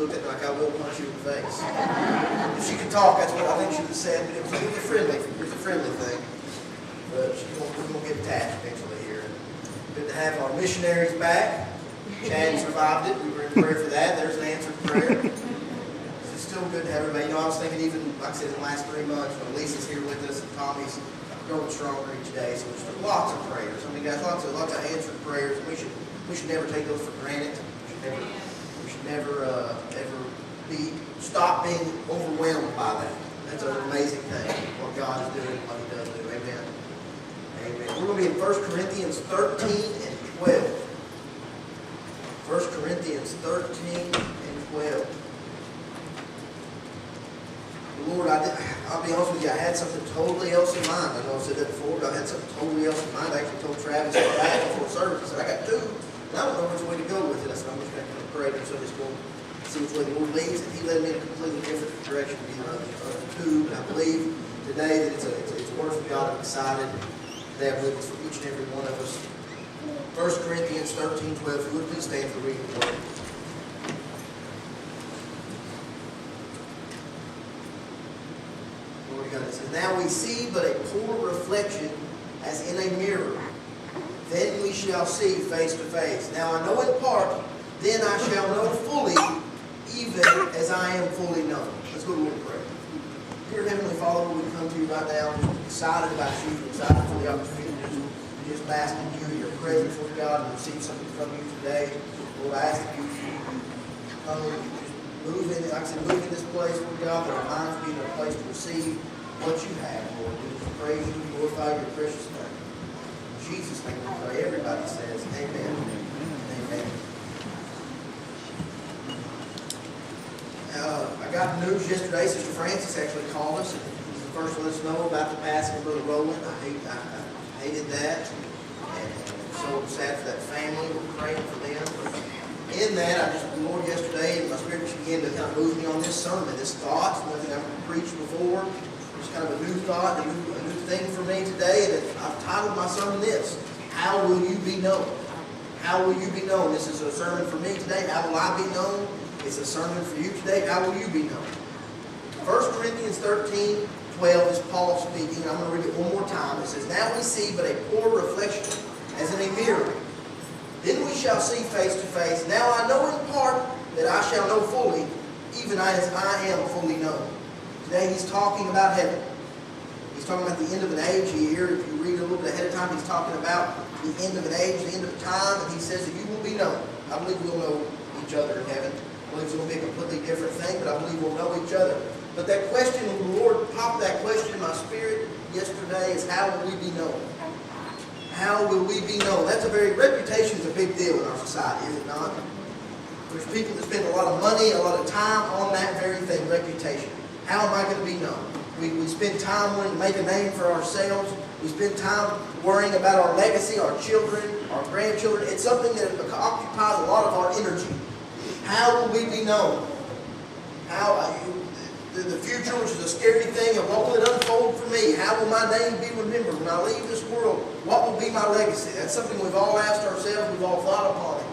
looked at me like I will punch you in the face. If she could talk, that's what I think she would have said, but it was a friendly thing. But we're going to get attached eventually here. Good to have our missionaries back. Chad survived it. We were in prayer for that. There's an answered prayer. It's still good to have everybody. I was thinking even, like I said, in the last 3 months, when Lisa's here with us and Tommy's growing stronger each day. So there's lots of prayers. I mean, guys, lots of answered prayers. We should never take those for granted. We should never ever stop being overwhelmed by that. That's an amazing thing, what God is doing, what He does do. Amen. Amen. We're going to be in 1 Corinthians 13 and 12. 1 Corinthians 13 and 12. Lord, I'll be honest with you, I had something totally else in mind. I know I've said that before, but I had something totally else in mind. I actually told Travis back before service, I said, I got two, and I don't know which way to go with it. I said, I'm just going to pray and so just go see which way the Lord leads. And He led me in a completely different direction than either of the two. And I believe today that it's a word from God. I'm excited to have with us for each and every one of us. 1 Corinthians 13, 12. If you would please stand for reading the word. It says, now we see but a poor reflection as in a mirror. Then we shall see face to face. Now I know in part, then I shall know fully, even as I am fully known. Let's go to Lord in prayer. Dear Heavenly Father, we come to you right now, excited about you, excited for the opportunity to just bask in you, your presence, Lord God, and receive something from you today. Lord, I ask that you come and just move in, like I said, move in this place, Lord God, that our minds be in a place to receive what you have, Lord. We just praise you, glorify your precious name. In Jesus' name we pray. Everybody says, amen. Amen. I got news yesterday. Sister Francis actually called us and was the first to let us know about the passing of Brother Roland. I hated that. And so sad for that family. We're praying for them. In that, the Lord yesterday, and my spirit began to kind of move me on this sermon, this thought, something I've preached before. Kind of a new thought, a new thing for me today, and I've titled my sermon this: How will you be known? How will you be known? This is a sermon for me today. How will I be known? It's a sermon for you today. How will you be known? 1 Corinthians 13, 12 is Paul speaking. I'm going to read it one more time. It says, now we see but a poor reflection as in a mirror. Then we shall see face to face. Now I know in part that I shall know fully, even as I am fully known. Today he's talking about heaven. He's talking about the end of an age here. If you read a little bit ahead of time, he's talking about the end of an age, the end of time, and he says that you will be known. I believe we'll know each other in heaven. I believe it's going to be a completely different thing, but I believe we'll know each other. But that question, the Lord popped that question in my spirit yesterday, is how will we be known? How will we be known? Reputation is a big deal in our society, is it not? There's people that spend a lot of money, a lot of time on that very thing, reputation. How am I going to be known? We spend time wanting to make a name for ourselves. We spend time worrying about our legacy, our children, our grandchildren. It's something that occupies a lot of our energy. How will we be known? The future, which is a scary thing, and what will it unfold for me? How will my name be remembered when I leave this world? What will be my legacy? That's something we've all asked ourselves, we've all thought upon it.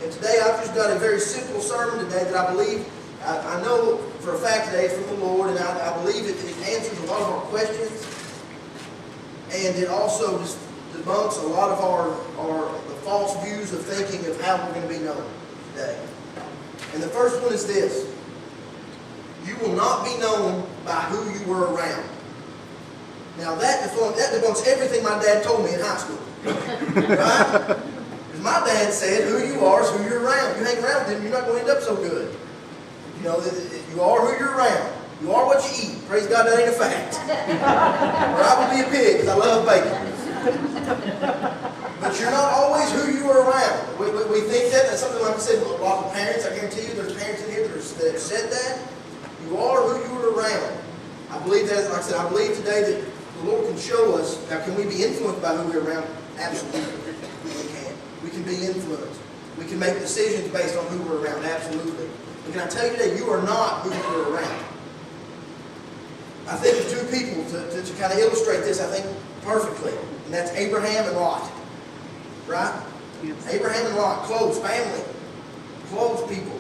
And today I've just got a very simple sermon today that I believe, I know for a fact today it's from the Lord, and I believe it answers a lot of our questions, and it also just debunks a lot of the false views of thinking of how we're going to be known today. And the first one is this: you will not be known by who you were around. Now that debunks everything my dad told me in high school, right? Because my dad said, who you are is who you're around. You hang around with them, you're not going to end up so good. You know, you are who you're around. You are what you eat. Praise God, that ain't a fact. Or I would be a pig because I love bacon. But you're not always who you are around. We think that's something like I said, a lot of parents, I guarantee you there's parents in here that have said that. You are who you are around. I believe that, like I said, I believe today that the Lord can show us. Now, can we be influenced by who we're around? Absolutely. We can. We can be influenced. We can make decisions based on who we're around. Absolutely. But can I tell you today, you are not who you're around. I think of two people to kind of illustrate this, I think, perfectly. And that's Abraham and Lot. Right? Yes. Abraham and Lot, close family, close people.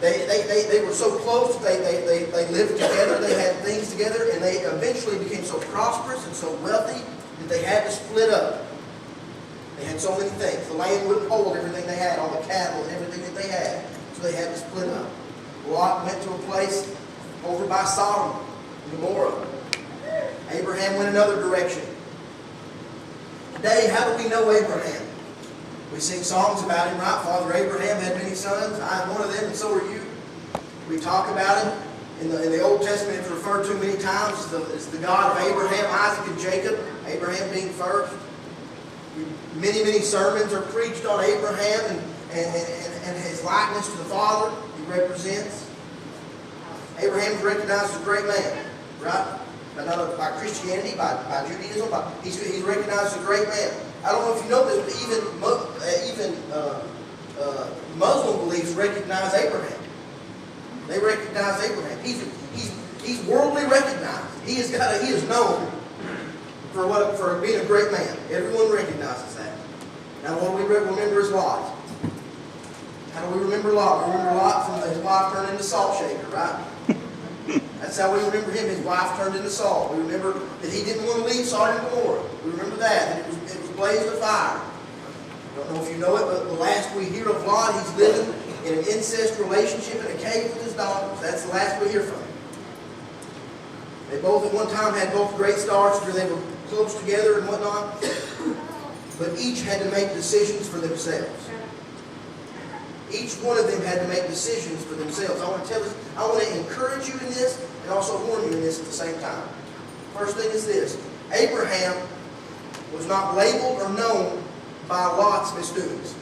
They were so close, they lived together, they had things together, and they eventually became so prosperous and so wealthy that they had to split up. They had so many things. The land wouldn't hold everything they had, all the cattle and everything that they had, so they had to split up. Lot went to a place over by Sodom and Gomorrah. Abraham went another direction. Today, how do we know Abraham? We sing songs about him, right? Father Abraham had many sons. I am one of them, and so are you. We talk about him. In the Old Testament, it's referred to many times as the God of Abraham, Isaac, and Jacob. Abraham being first. Many, many sermons are preached on Abraham and his likeness to the Father he represents. Abraham is recognized as a great man, right? But not by Christianity, by Judaism. He's recognized as a great man. I don't know if you know this, but even Muslim beliefs recognize Abraham. They recognize Abraham. He's worldly recognized. He is known for being a great man. Everyone recognizes that. Now, what do we remember is Lot. How do we remember Lot? We remember Lot from his wife turned into salt shaker, right? That's how we remember him. His wife turned into salt. We remember that he didn't want to leave Sodom and Gomorrah. We remember that. It was blazed of fire. I don't know if you know it, but the last we hear of Lot, he's living in an incest relationship in a cave with his daughters. That's the last we hear from him. They both at one time had both great stars where they were close together and whatnot. But each had to make decisions for themselves. Each one of them had to make decisions for themselves. I want to encourage you in this and also warn you in this at the same time. First thing is this. Abraham was not labeled or known by Lot's misdoings.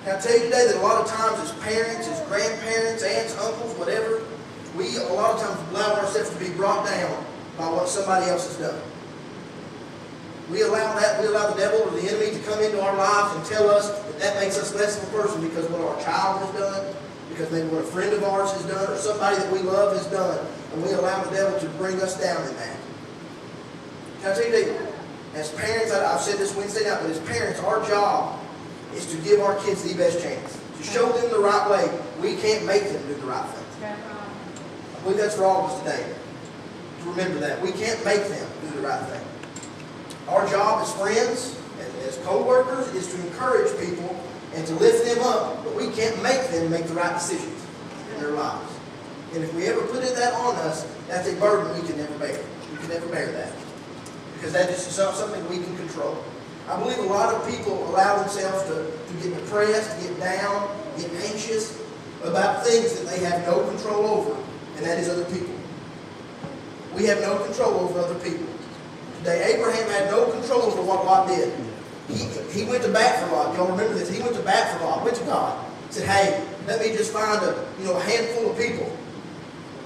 Can I tell you today that a lot of times as parents, as grandparents, aunts, uncles, whatever, we a lot of times allow ourselves to be brought down by what somebody else has done. We allow the devil or the enemy to come into our lives and tell us that makes us less of a person because what our child has done, because maybe what a friend of ours has done, or somebody that we love has done, and we allow the devil to bring us down in that. Can I tell you that as parents, I've said this Wednesday night, but as parents, our job is to give our kids the best chance, to show them the right way. We can't make them do the right thing. I believe that's for all of us today. To remember that. We can't make them do the right thing. Our job as friends and as co-workers is to encourage people and to lift them up, but we can't make them make the right decisions in their lives. And if we ever put that on us, that's a burden we can never bear. We can never bear that. Because that just is something we can control. I believe a lot of people allow themselves to get depressed, get down, get anxious about things that they have no control over, and that is other people. We have no control over other people. Today, Abraham had no control over what Lot did. He went to bat for Lot. Y'all remember this? He went to bat for Lot. Went to God. Said, "Hey, let me just find a handful of people."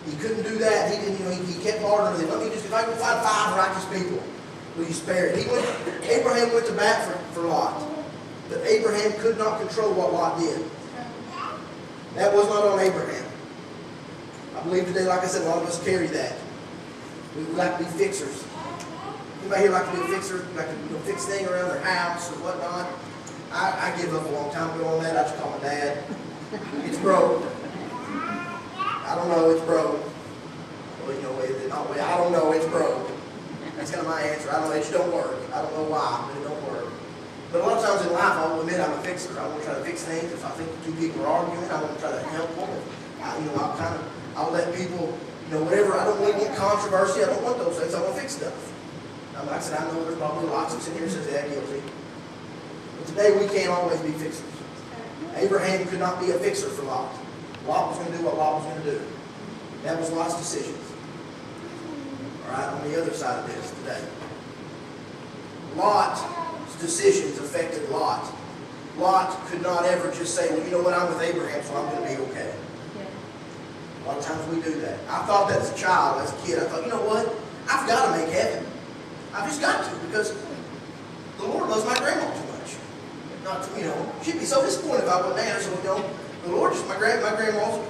He couldn't do that. He kept ordering them. If I can find 5 righteous people, will you spare it? Abraham went to bat for Lot, but Abraham could not control what Lot did. That was not on Abraham. I believe today, like I said, a lot of us carry that. We like to be fixers. Anybody here like to be a fixer? Like to fix things around their house or whatnot? I gave up a long time ago on that. I just call my dad. It's broke. I don't know, it's broke. Well, I don't know, it's broke. That's kind of my answer. I don't know, it just don't work. I don't know why, but it don't work. But a lot of times in life, I will admit I'm a fixer. I want to try to fix things. If I think 2 people are arguing, I want to try to help them. I'll let people, whatever. I don't really want controversy. I don't want those things. I want to fix stuff. Like I said, I know there's probably lots of us in here who says they're guilty. But today we can't always be fixers. Abraham could not be a fixer for Lot. Lot was going to do what Lot was going to do. That was Lot's decisions. All right, on the other side of this today. Lot's decisions affected Lot. Lot could not ever just say, well, you know what, I'm with Abraham, so I'm going to be okay. A lot of times we do that. I thought that as a child, as a kid, I thought, you know what, I've got to make heaven. I've just got to, because the Lord loves my grandma too much. She'd be so disappointed if I wasn't there. So, the Lord, my grandma's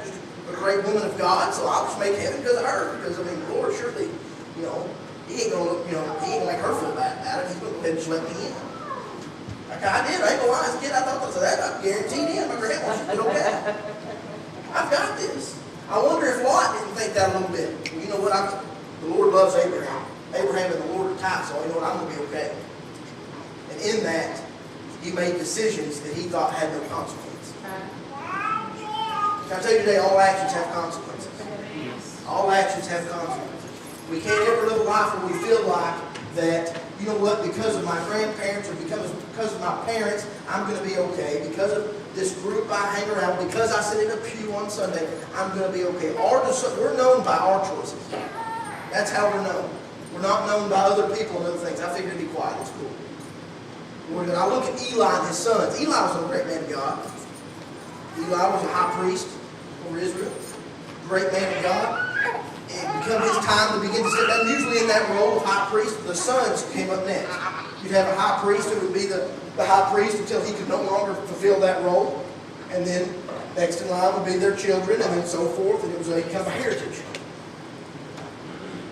just a great woman of God, so I'll just make heaven because of her. Because, the Lord surely, He ain't going to, he ain't going to make her feel bad about it. He's going to go ahead and just let me in. I did. I ain't gonna lie. As a kid, I thought that I guaranteed him. My grandma, she did okay. I've got this. I wonder if Lot didn't think that a little bit. Well, you know what? The Lord loves Abraham. Abraham and the Lord are tight, so you know what? I'm going to be okay. And in that, he made decisions that he thought had no consequence. Can I tell you today, all actions have consequences. All actions have consequences. We can't ever live a life where we feel like that, you know what, because of my grandparents or because of my parents, I'm going to be okay. Because of this group I hang around, because I sit in a pew on Sunday, I'm going to be okay. We're known by our choices. That's how we're known. We're not known by other people and other things. I figured to be quiet. It's cool. When I look at Eli and his sons, Eli was a great man of God. Eli was a high priest over Israel. Great man of God. It became his time to begin to sit down. Usually in that role of high priest, the sons came up next. You'd have a high priest who would be the high priest until he could no longer fulfill that role. And then next in line would be their children, and then so forth. And it was a kind of a heritage.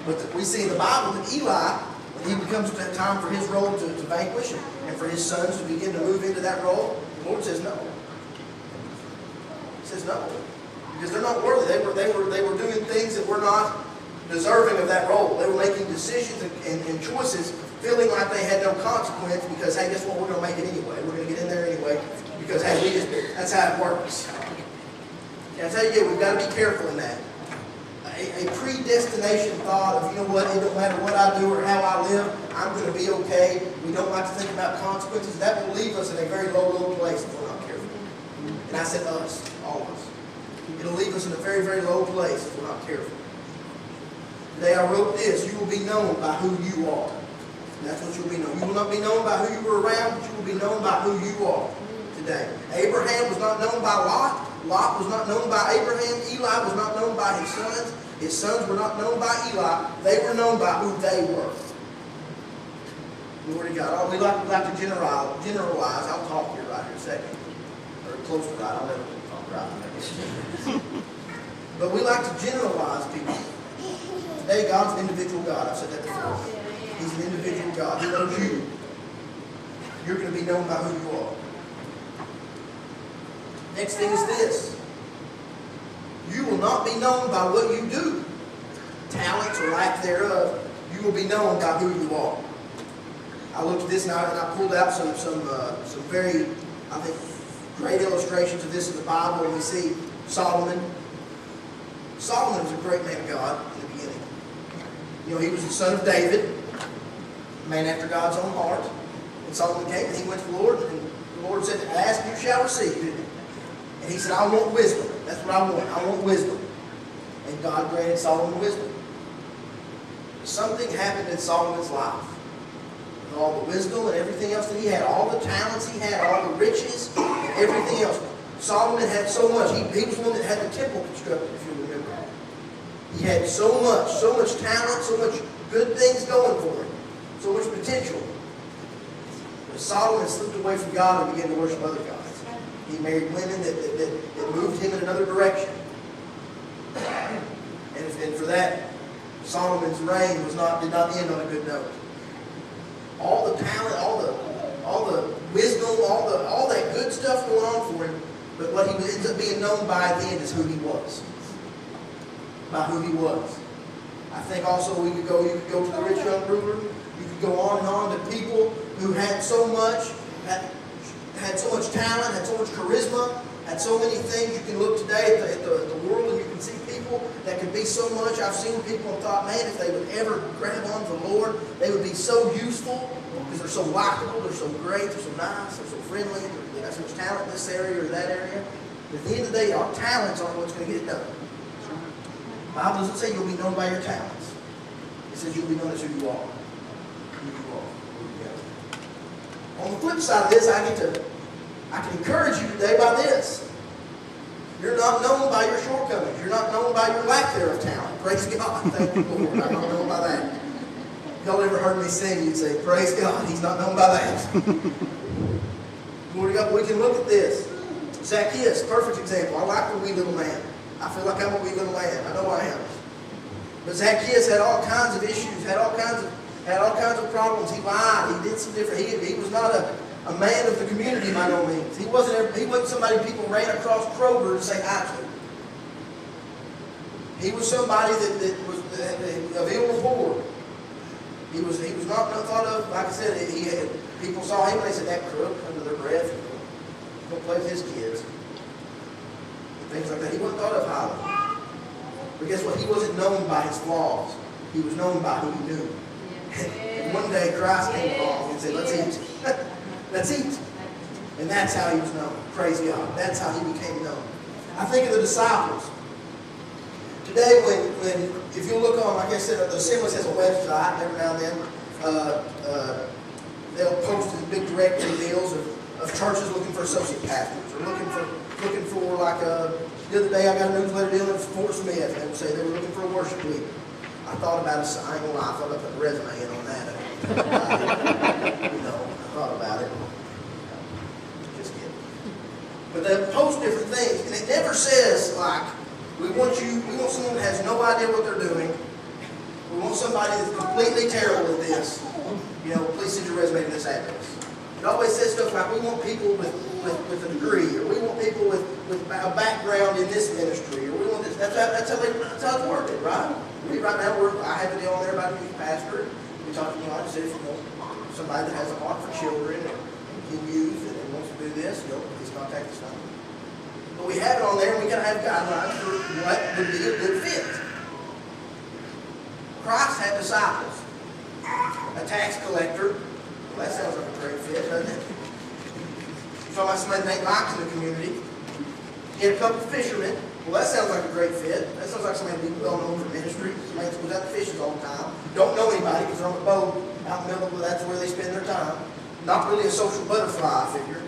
But we see in the Bible that Eli, when he becomes that time for his role to vanquish and for his sons to begin to move into that role, the Lord says no. He says no. Because they're not worthy. They were doing things that were not deserving of that role. They were making decisions and choices feeling like they had no consequence because, hey, guess what? We're going to make it anyway. We're going to get in there anyway because, hey, that's how it works. Can I tell you, we've got to be careful in that. A predestination thought of, you know what, it don't matter what I do or how I live, I'm going to be okay. We don't like to think about consequences. That will leave us in a very low place if we're not careful. And I said us, all of us. It'll leave us in a very, very low place if we're not careful. Today I wrote this: you will be known by who you are. And that's what you'll be known. You will not be known by who you were around, but you will be known by who you are today. Abraham was not known by Lot. Lot was not known by Abraham. Eli was not known by his sons. His sons were not known by Eli. They were known by who they were. Glory to God. We like to generalize. I'll talk here right here in a second. Or close to right. I'll never talk right. But we like to generalize people. Today, God's an individual God. I've said that before. He's an individual God. He knows you. You're going to be known by who you are. Next thing is this. You will not be known by what you do. Talents or lack thereof. You will be known by who you are. I looked at this and I pulled out some very, I think, great illustrations of this in the Bible. And we see Solomon. Solomon was a great man of God in the beginning. You know, he was the son of David, a man after God's own heart. And Solomon came and he went to the Lord, and the Lord said, "Ask, you shall receive." And he said, "I want wisdom." That's what I want. I want wisdom. And God granted Solomon wisdom. Something happened in Solomon's life. With all the wisdom and everything else that he had, all the talents he had, all the riches and everything else. Solomon had so much. He was the one that had the temple constructed, if you remember. He had so much talent, so much good things going for him, so much potential. But Solomon slipped away from God and began to worship other gods. He married women that moved him in another direction. And for that, Solomon's reign did not end on a good note. All the talent, all the wisdom, all that good stuff going on for him, but what he ends up being known by at the end is who he was. By who he was. I think also you could go to the rich young ruler. You could go on and on to people who had so much, had so much talent, had so much charisma, had so many things. You can look today at the world and you can see people that could be so much. I've seen people and thought, man, if they would ever grab on to the Lord, they would be so useful because they're so likable, they're so great, they're so nice, they're so friendly, they got so much talent in this area or that area. But at the end of the day, our talents aren't what's going to get it done. The Bible doesn't say you'll be known by your talents. It says you'll be known as who you are. Who you are. On the flip side of this, I can encourage you today by this. You're not known by your shortcomings. You're not known by your lack thereof talent. Praise God. Thank you, Lord. I'm not known by that. If y'all ever heard me sing, you'd say, praise God, he's not known by that. Glory to God. We can look at this. Zacchaeus, perfect example. I like the wee little man. I feel like I'm a wee little man. I know I am. But Zacchaeus had all kinds of issues, had all kinds of problems. He lied. He did some different. He was not a man of the community by no means. He wasn't somebody people ran across Kroger to say hi to. He was somebody that was of ill rapport. He was not thought of, like I said, people saw him and they said, that crook, under their breath, don't play with his kids. And things like that. He wasn't thought of highly. But guess what? He wasn't known by his flaws. He was known by who he knew. And one day Christ came along and said, let's eat. Let's eat. And that's how he was known. Praise God. That's how he became known. I think of the disciples. Today, if you look on, like I said, the Assemblies has a website. Every now and then, they'll post these big directory deals of churches looking for associate pastors, or looking for like the other day I got a newsletter deal in Fort Smith, and they would say they were looking for a worship leader. I thought about it. I ain't gonna lie. I thought about putting a resume in on that. I thought about it. Just kidding. But they post different things, and it never says like, we want someone that has no idea what they're doing. We want somebody that's completely terrible at this. Please send your resume to this address. It always says stuff like, we want people with a degree, or we want people with a background in this ministry, or we want this. That's how it's worded, right? Right now, I have a deal on there about a youth pastor. We talked to I said, somebody that has a heart for children and youth and wants to do this, please contact us. But we have it on there, and we got to have guidelines for what would be a good fit. Christ had disciples. A tax collector. Well, that sounds like a great fit, doesn't it? You're talking about somebody that ain't liked in the community. He had a couple of fishermen. Well, that sounds like a great fit. That sounds like somebody people don't know for ministry. Somebody that goes out to fishing all the time. Don't know anybody because they're on the boat out in the middle of that's where they spend their time. Not really a social butterfly, I figure.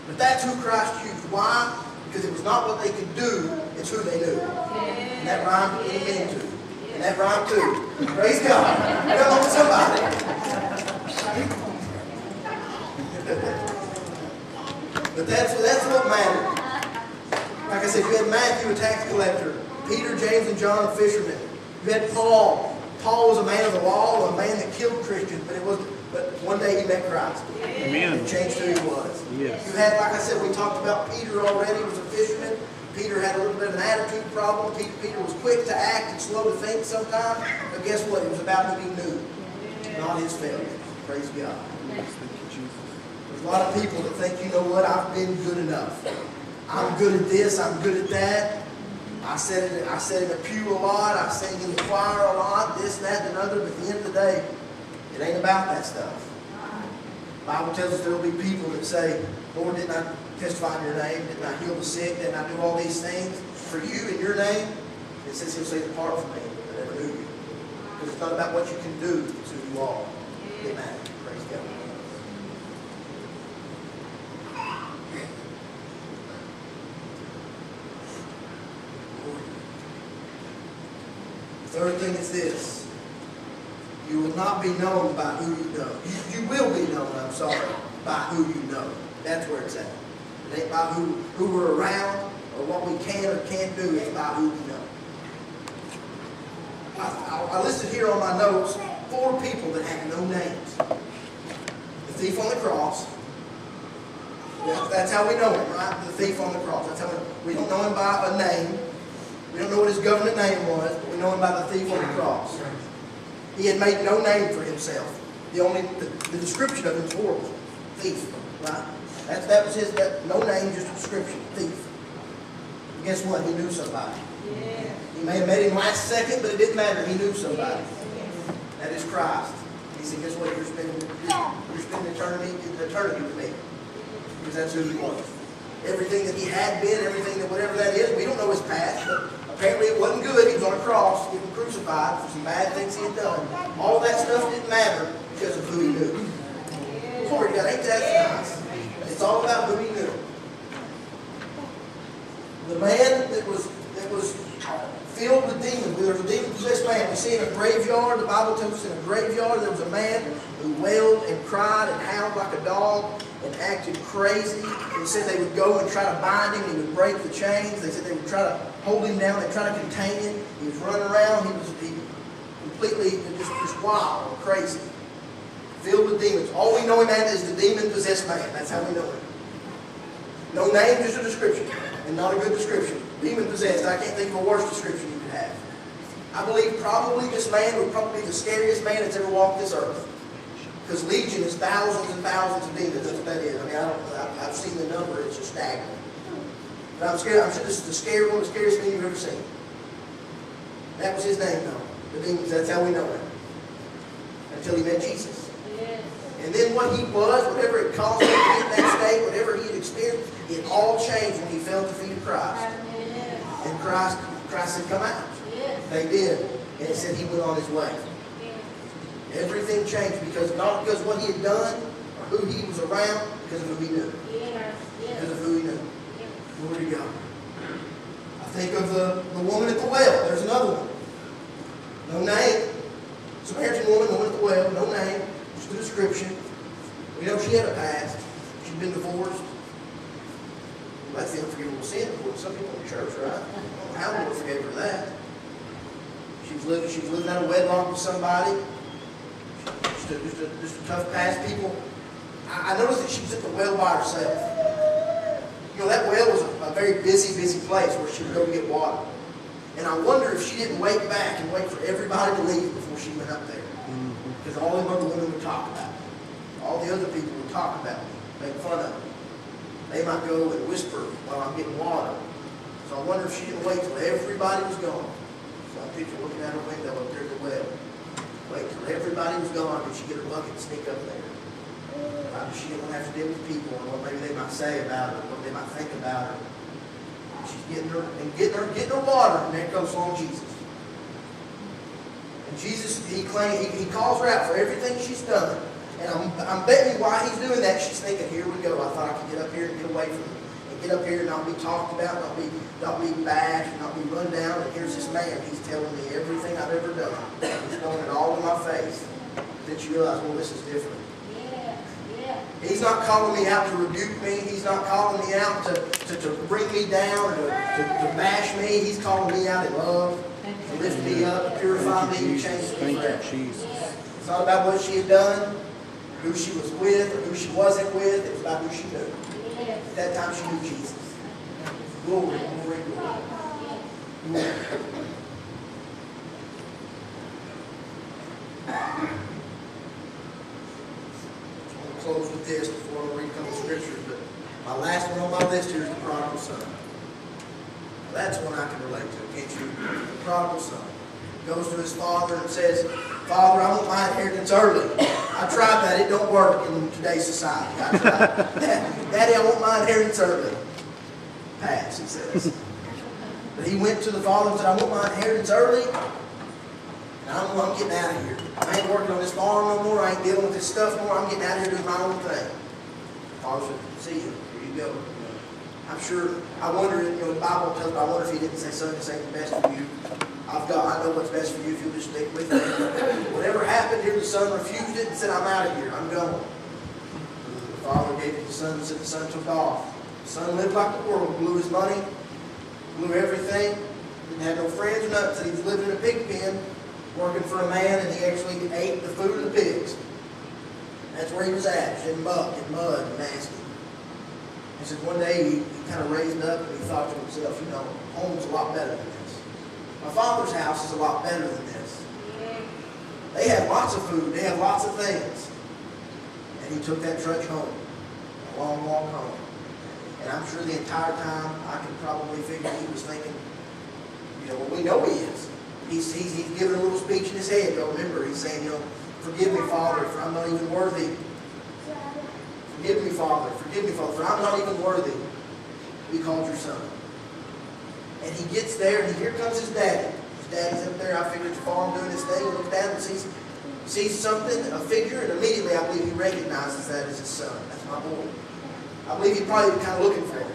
But that's who Christ used. Why? Because it was not what they could do, it's who they knew. And that rhymed amen to. And that rhymed too. Praise God. Come on, somebody. But that's what mattered. Like I said, you had Matthew, a tax collector, Peter, James, and John, a fisherman. You had Paul. Paul was a man of the law, a man that killed Christians, but one day he met Christ. Amen. And changed who he was. Yes. You had, like I said, we talked about Peter already. He was a fisherman. Peter had a little bit of an attitude problem. Peter was quick to act and slow to think sometimes. But guess what? It was about who he knew, not his failure. Praise God. There's a lot of people that think, you know what, I've been good enough. I'm good at this, I'm good at that. I sit in a pew a lot, I sing in the choir a lot, this, that, and another, but at the end of the day, it ain't about that stuff. The Bible tells us there will be people that say, Lord, didn't I testify in your name? Didn't I heal the sick? Didn't I do all these things for you in your name? It says he'll say, depart from me, I never knew you. Because it's not about what you can do, it's who you are. Amen. Praise God. Third thing is this. You will not be known by who you know. You will be known, by who you know. That's where it's at. It ain't by who we're around or what we can or can't do. It's by who we know. I listed here on my notes 4 people that have no names. The thief on the cross. That's how we know him, right? The thief on the cross. That's how we don't know him by a name. We don't know what his government name was, but we know him by the thief on the cross. He had made no name for himself. The description of him was horrible. Thief, right? That was his, no name, just a description. Thief. And guess what? He knew somebody. Yeah. He may have met him last second, but it didn't matter. He knew somebody. That is Christ. He said, guess what? You're spending eternity with me. Because that's who he was. Everything that he had been, everything that whatever that is, we don't know his past, but apparently it wasn't good. He was on a cross, getting crucified for some bad things he had done. All that stuff didn't matter because of who he knew. Glory to God, ain't that nice? It's all about who he knew. The man that was filled with demons, there was a demon-possessed man. We see in a graveyard, the Bible tells us in a graveyard, there was a man who wailed and cried and howled like a dog and acted crazy. They said they would go and try to bind him. He would break the chains. They said they would try to hold him down. They'd try to contain him. He was running around. He completely just wild and crazy. filled with demons. All we know him as is the demon-possessed man. That's how we know him. No name, just a description, and not a good description. Demon-possessed. I can't think of a worse description you could have. I believe probably this man would probably be the scariest man that's ever walked this earth. Because legion is thousands and thousands of demons. That's what that is. I mean, I've seen the number. It's just staggering. But I'm scared. I'm sure this is one of the scariest men you've ever seen. That was his name, though. The demons. That's how we know him. Until he met Jesus. Yes. And then what he was, whatever it caused him to be in that state, whatever he had experienced, it all changed when he fell at the feet of Christ. Yes. And Christ had come out. Yes. They did. And it said he went on his way. Yes. Everything changed not because of what he had done or who he was around, because of who he knew. Yes. Yes. Because of who he knew. Yes. Glory to God. I think of the woman at the well. There's another one. No name. Samaritan woman at the well. No name. Just a description. We know she had a past. She'd been divorced. Well, that's the unforgivable sin, according to some people in the church, right? I don't know how the Lord forgave her that. She was living out of wedlock with somebody. Just a tough past. People. I noticed that she was at the well by herself. You know, that well was a very busy place where she would go get water. And I wonder if she didn't wait back and wait for everybody to leave before she went up there. Because all the other women would talk about it. All the other people would talk about it, make fun of it. They might go and whisper while I'm getting water. So I wonder if she didn't wait till everybody was gone. So I picture looking out her window up there at the well. Wait till everybody was gone, and she get her bucket and sneak up there. She didn't have to deal with people and what maybe they might say about her, what they might think about her. She's getting her water, and there comes along Jesus. And Jesus, he calls her out for everything she's done. And I'm betting you why he's doing that, she's thinking, here we go. I thought I could get up here and get away from him. And get up here and not be talked about, not be bashed, not be run down. And here's this man, he's telling me everything I've ever done. He's throwing it all in my face. Then you realize, well, this is different. He's not calling me out to rebuke me. He's not calling me out to bring me down or to bash me. He's calling me out in love, to lift me up, to purify me, to change me forever. It's not about what she had done, who she was with, or who she wasn't with. It was about who she knew. At that time, she knew Jesus. Glory, glory, glory. Close with this before I read a couple of scriptures, but my last one on my list here is the prodigal son. Now, that's one I can relate to, can't you? The prodigal son goes to his father and says, Father, I want my inheritance early. I tried that. It don't work in today's society. I tried. Daddy, I want my inheritance early. Pass, he says. But he went to the father and said, I want my inheritance early. And I'm getting out of here. I ain't working on this farm no more. I ain't dealing with this stuff no more. I'm getting out of here doing my own thing. The father said, see you. Here you go. I'm sure, I wonder, the Bible tells me, I wonder if he didn't say, son, this ain't the best for you. I know what's best for you if you'll just stick with me. Whatever happened here, the son refused it and said, I'm out of here. I'm going. The father gave it to the son and said the son took off. The son lived like the world, blew his money, blew everything, didn't have no friends or nothing. Said he was living in a pig pen, working for a man, and he actually ate the food of the pigs. That's where he was at, in muck and mud and nasty. He said one day he kind of raised up and he thought to himself, home's a lot better than this. My father's house is a lot better than this. They have lots of food, they have lots of things. And he took that trudge home, a long walk home. And I'm sure the entire time I can probably figure he was thinking, we know he is. He's giving a little speech in his head. Remember, he's saying, forgive me, Father, for I'm not even worthy. Forgive me, Father, for I'm not even worthy to be called your son. And he gets there, and here comes his daddy. His daddy's up there, I figure, at the farm doing his thing. He looks down and sees something, a figure, and immediately I believe he recognizes that as his son. That's my boy. I believe he probably was kind of looking for him.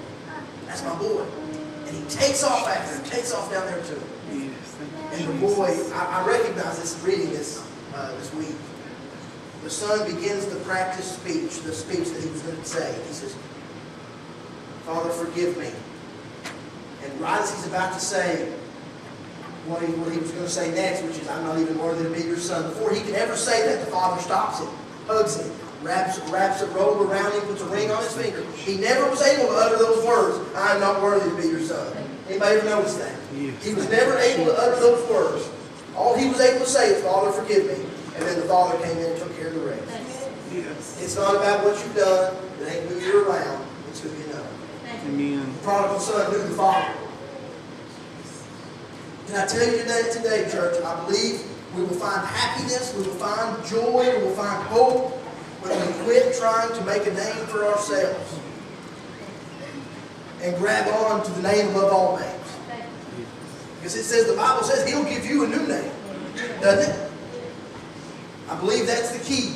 That's my boy. And he takes off after him, takes off down there to him. And the boy, I recognize this reading this week. The son begins to practice speech, the speech that he was going to say. He says, Father, forgive me. And right as he's about to say what he was going to say next, which is, I'm not even worthy to be your son, before he can ever say that, the father stops him. hugs him, wraps a robe around him, puts a ring on his finger. He never was able to utter those words, I am not worthy to be your son. Anybody ever notice that? He was never able to utter those words. All he was able to say is, Father, forgive me. And then the Father came in and took care of the rest. It's not about what you've done. It ain't who you're around. It's who you know. Amen. The prodigal son knew the Father. Can I tell you today, church, I believe we will find happiness, we will find joy, we will find hope when we quit trying to make a name for ourselves and grab on to the name above all names. Because it says, the Bible says He'll give you a new name, doesn't it? I believe that's the key.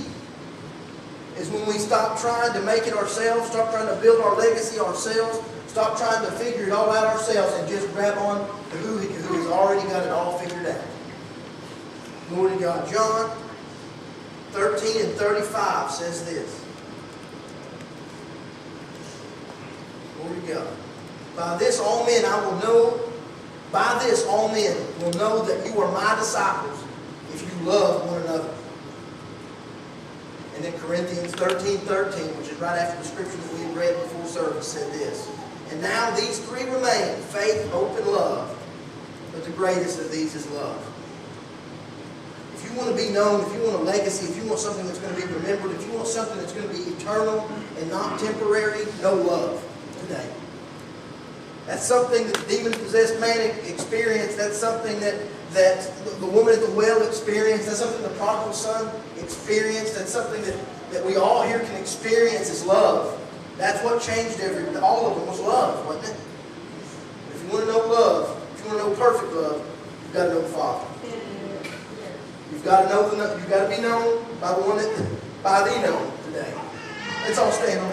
Is when we stop trying to make it ourselves, stop trying to build our legacy ourselves, stop trying to figure it all out ourselves and just grab on to who has already got it all figured out. Glory to God. John 13 and 35 says this. Glory to God. By this all men will know that you are my disciples if you love one another. And then Corinthians 13:13, which is right after the scripture that we had read before service, said this. And now these three remain, faith, hope, and love. But the greatest of these is love. If you want to be known, if you want a legacy, if you want something that's going to be remembered, if you want something that's going to be eternal and not temporary, know love today. That's something that the demon-possessed man experienced. That's something that the woman at the well experienced. That's something the prodigal son experienced. That's something that we all here can experience is love. That's what changed all of them was love, wasn't it? If you want to know love, if you want to know perfect love, you've got to know the Father. You've got to be known by the known today. Let's all stand on